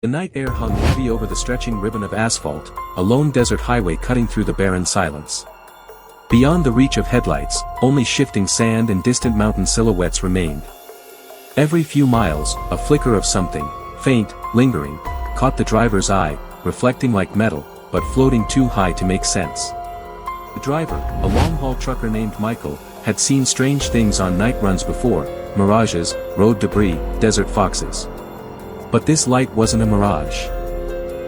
The night air hung heavy over the stretching ribbon of asphalt, a lone desert highway cutting through the barren silence. Beyond the reach of headlights, only shifting sand and distant mountain silhouettes remained. Every few miles, a flicker of something, faint, lingering, caught the driver's eye, reflecting like metal, but floating too high to make sense. The driver, a long-haul trucker named Michael, had seen strange things on night runs before: mirages, road debris, desert foxes. But this light wasn't a mirage.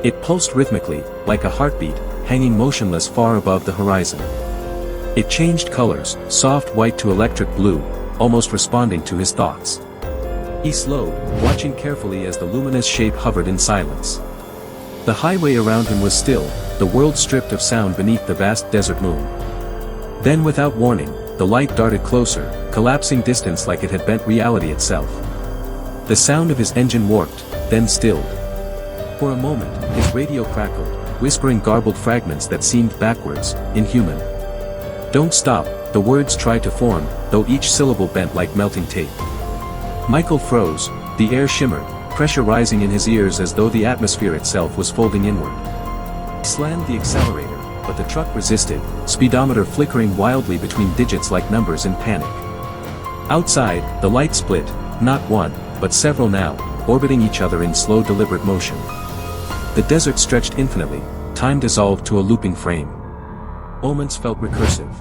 It pulsed rhythmically, like a heartbeat, hanging motionless far above the horizon. It changed colors, soft white to electric blue, almost responding to his thoughts. He slowed, watching carefully as the luminous shape hovered in silence. The highway around him was still, the world stripped of sound beneath the vast desert moon. Then without warning, the light darted closer, collapsing distance like it had bent reality itself. The sound of his engine warped, then stilled. For a moment, his radio crackled, whispering garbled fragments that seemed backwards, inhuman. "Don't stop," the words tried to form, though each syllable bent like melting tape. Michael froze, the air shimmered, pressure rising in his ears as though the atmosphere itself was folding inward. He slammed the accelerator, but the truck resisted, speedometer flickering wildly between digits like numbers in panic. Outside, the light split, not one, but several now, orbiting each other in slow deliberate motion. The desert stretched infinitely, time dissolved to a looping frame. Moments felt recursive.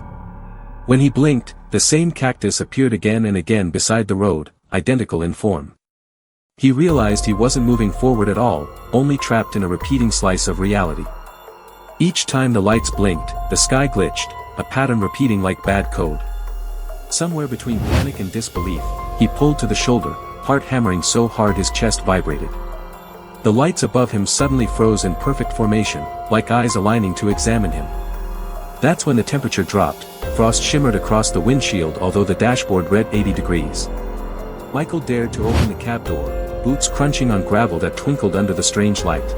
When he blinked, the same cactus appeared again and again beside the road, identical in form. He realized he wasn't moving forward at all, only trapped in a repeating slice of reality. Each time the lights blinked, the sky glitched, a pattern repeating like bad code. Somewhere between panic and disbelief, he pulled to the shoulder, heart hammering so hard his chest vibrated. The lights above him suddenly froze in perfect formation, like eyes aligning to examine him. That's when the temperature dropped, frost shimmered across the windshield although the dashboard read 80 degrees. Michael dared to open the cab door, boots crunching on gravel that twinkled under the strange light.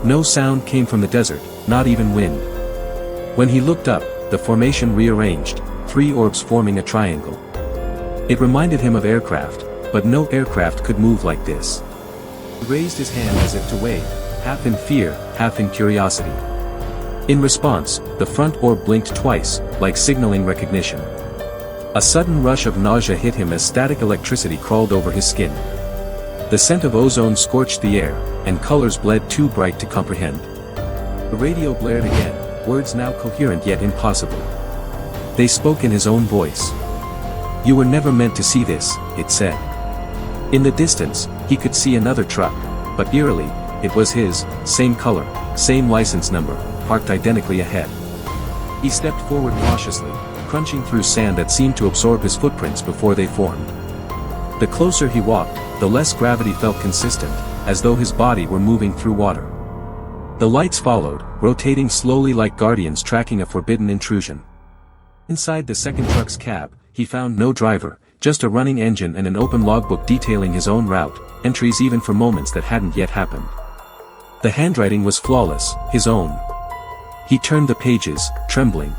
No sound came from the desert, not even wind. When he looked up, the formation rearranged, 3 orbs forming a triangle. It reminded him of aircraft, but no aircraft could move like this. He raised his hand as if to wave, half in fear, half in curiosity. In response, the front orb blinked twice, like signaling recognition. A sudden rush of nausea hit him as static electricity crawled over his skin. The scent of ozone scorched the air, and colors bled too bright to comprehend. The radio blared again, words now coherent yet impossible. They spoke in his own voice. "You were never meant to see this," it said. In the distance, he could see another truck, but eerily, it was his, same color, same license number, parked identically ahead. He stepped forward cautiously, crunching through sand that seemed to absorb his footprints before they formed. The closer he walked, the less gravity felt consistent, as though his body were moving through water. The lights followed, rotating slowly like guardians tracking a forbidden intrusion. Inside the second truck's cab, he found no driver, just a running engine and an open logbook detailing his own route, entries even for moments that hadn't yet happened. The handwriting was flawless, his own. He turned the pages, trembling.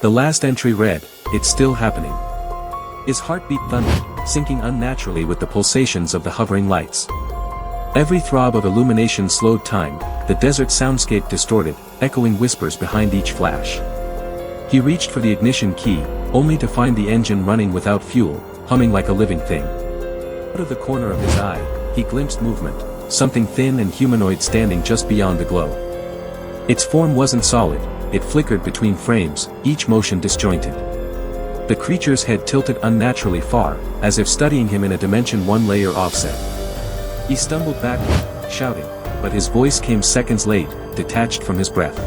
The last entry read, "It's still happening." His heartbeat thundered, syncing unnaturally with the pulsations of the hovering lights. Every throb of illumination slowed time, the desert soundscape distorted, echoing whispers behind each flash. He reached for the ignition key, only to find the engine running without fuel, humming like a living thing. Out of the corner of his eye, he glimpsed movement, something thin and humanoid standing just beyond the glow. Its form wasn't solid, it flickered between frames, each motion disjointed. The creature's head tilted unnaturally far, as if studying him in a dimension 1 layer offset. He stumbled backward, shouting, but his voice came seconds late, detached from his breath.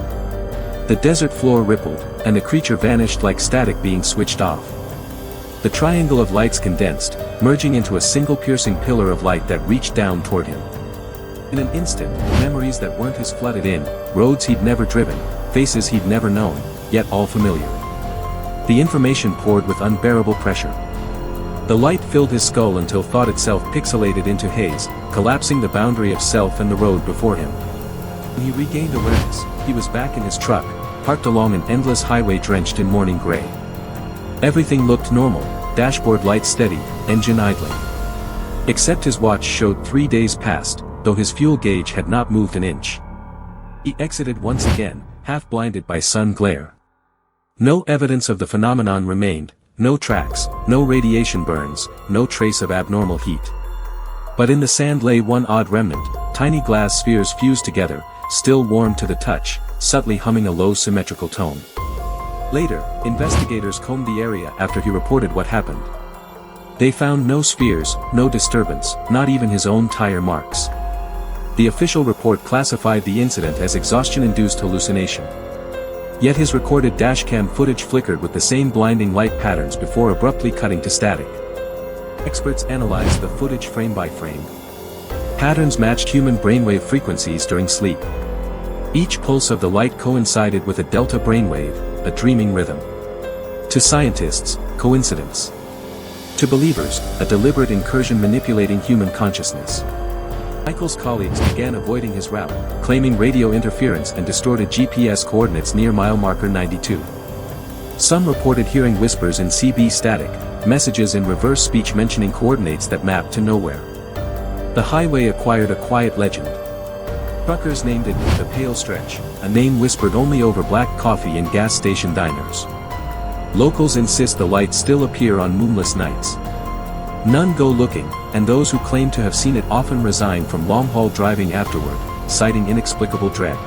The desert floor rippled, and the creature vanished like static being switched off. The triangle of lights condensed, merging into a single piercing pillar of light that reached down toward him. In an instant, memories that weren't his flooded in, roads he'd never driven, faces he'd never known, yet all familiar. The information poured with unbearable pressure. The light filled his skull until thought itself pixelated into haze, collapsing the boundary of self and the road before him. When he regained awareness, he was back in his truck, parked along an endless highway drenched in morning gray. Everything looked normal, dashboard lights steady, engine idling. Except his watch showed 3 days past, though his fuel gauge had not moved an inch. He exited once again, half blinded by sun glare. No evidence of the phenomenon remained, no tracks, no radiation burns, no trace of abnormal heat. But in the sand lay one odd remnant, tiny glass spheres fused together, still warm to the touch, subtly humming a low symmetrical tone. Later, investigators combed the area after he reported what happened. They found no spheres, no disturbance, not even his own tire marks. The official report classified the incident as exhaustion-induced hallucination. Yet his recorded dashcam footage flickered with the same blinding light patterns before abruptly cutting to static. Experts analyzed the footage frame by frame. Patterns matched human brainwave frequencies during sleep. Each pulse of the light coincided with a delta brainwave, a dreaming rhythm. To scientists, coincidence. To believers, a deliberate incursion manipulating human consciousness. Michael's colleagues began avoiding his route, claiming radio interference and distorted GPS coordinates near mile marker 92. Some reported hearing whispers in CB static, messages in reverse speech mentioning coordinates that mapped to nowhere. The highway acquired a quiet legend. Truckers named it the Pale Stretch, a name whispered only over black coffee in gas station diners. Locals insist the lights still appear on moonless nights. None go looking, and those who claim to have seen it often resign from long-haul driving afterward, citing inexplicable dread.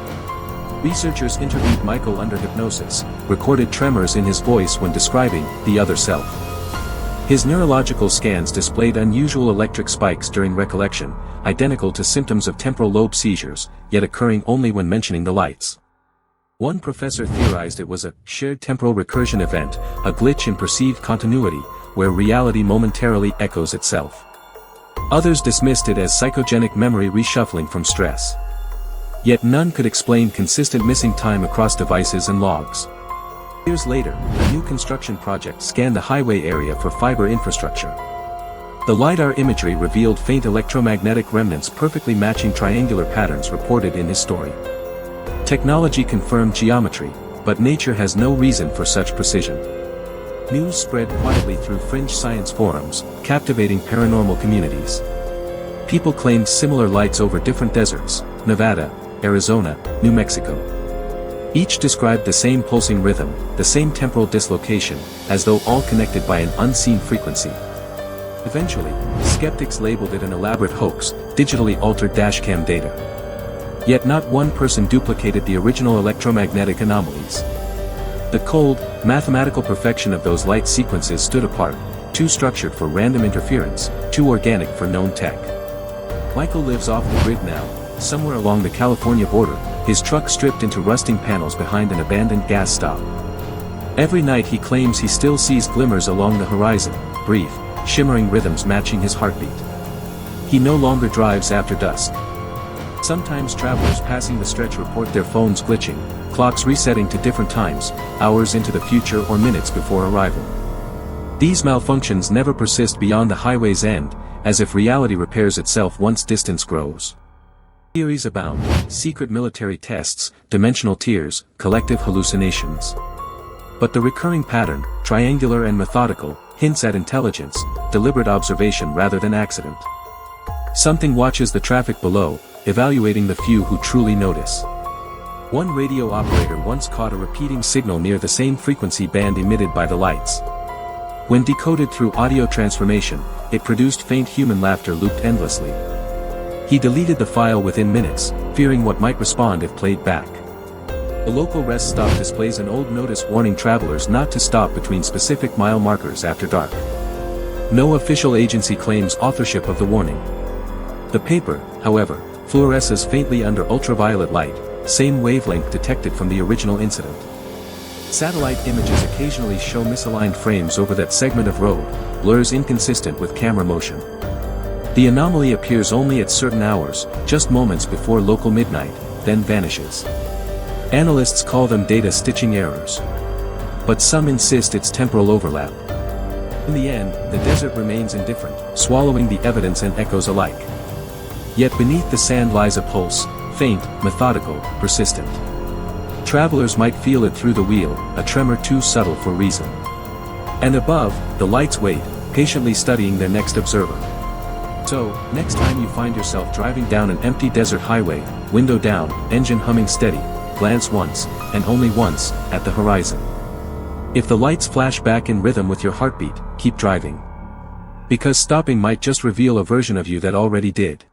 Researchers interviewed Michael under hypnosis, recorded tremors in his voice when describing the other self. His neurological scans displayed unusual electric spikes during recollection, identical to symptoms of temporal lobe seizures, yet occurring only when mentioning the lights. One professor theorized it was a shared temporal recursion event, a glitch in perceived continuity, where reality momentarily echoes itself. Others dismissed it as psychogenic memory reshuffling from stress. Yet none could explain consistent missing time across devices and logs. Years later, a new construction project scanned the highway area for fiber infrastructure. The LiDAR imagery revealed faint electromagnetic remnants perfectly matching triangular patterns reported in his story. Technology confirmed geometry, but nature has no reason for such precision. News spread quietly through fringe science forums, captivating paranormal communities. People claimed similar lights over different deserts, Nevada, Arizona, New Mexico. Each described the same pulsing rhythm, the same temporal dislocation, as though all connected by an unseen frequency. Eventually, skeptics labeled it an elaborate hoax, digitally altered dashcam data. Yet not one person duplicated the original electromagnetic anomalies. The cold, mathematical perfection of those light sequences stood apart, too structured for random interference, too organic for known tech. Michael lives off the grid now, somewhere along the California border, his truck stripped into rusting panels behind an abandoned gas stop. Every night he claims he still sees glimmers along the horizon, brief, shimmering rhythms matching his heartbeat. He no longer drives after dusk. Sometimes travelers passing the stretch report their phones glitching, clocks resetting to different times, hours into the future or minutes before arrival. These malfunctions never persist beyond the highway's end, as if reality repairs itself once distance grows. Theories abound: secret military tests, dimensional tears, collective hallucinations. But the recurring pattern, triangular and methodical, hints at intelligence, deliberate observation rather than accident. Something watches the traffic below, evaluating the few who truly notice. One radio operator once caught a repeating signal near the same frequency band emitted by the lights. When decoded through audio transformation, it produced faint human laughter looped endlessly. He deleted the file within minutes, fearing what might respond if played back. A local rest stop displays an old notice warning travelers not to stop between specific mile markers after dark. No official agency claims authorship of the warning. The paper, however, fluoresces faintly under ultraviolet light, same wavelength detected from the original incident. Satellite images occasionally show misaligned frames over that segment of road, blurs inconsistent with camera motion. The anomaly appears only at certain hours, just moments before local midnight, then vanishes. Analysts call them data stitching errors. But some insist it's temporal overlap. In the end, the desert remains indifferent, swallowing the evidence and echoes alike. Yet beneath the sand lies a pulse, faint, methodical, persistent. Travelers might feel it through the wheel, a tremor too subtle for reason. And above, the lights wait, patiently studying their next observer. So, next time you find yourself driving down an empty desert highway, window down, engine humming steady, glance once, and only once, at the horizon. If the lights flash back in rhythm with your heartbeat, keep driving. Because stopping might just reveal a version of you that already did.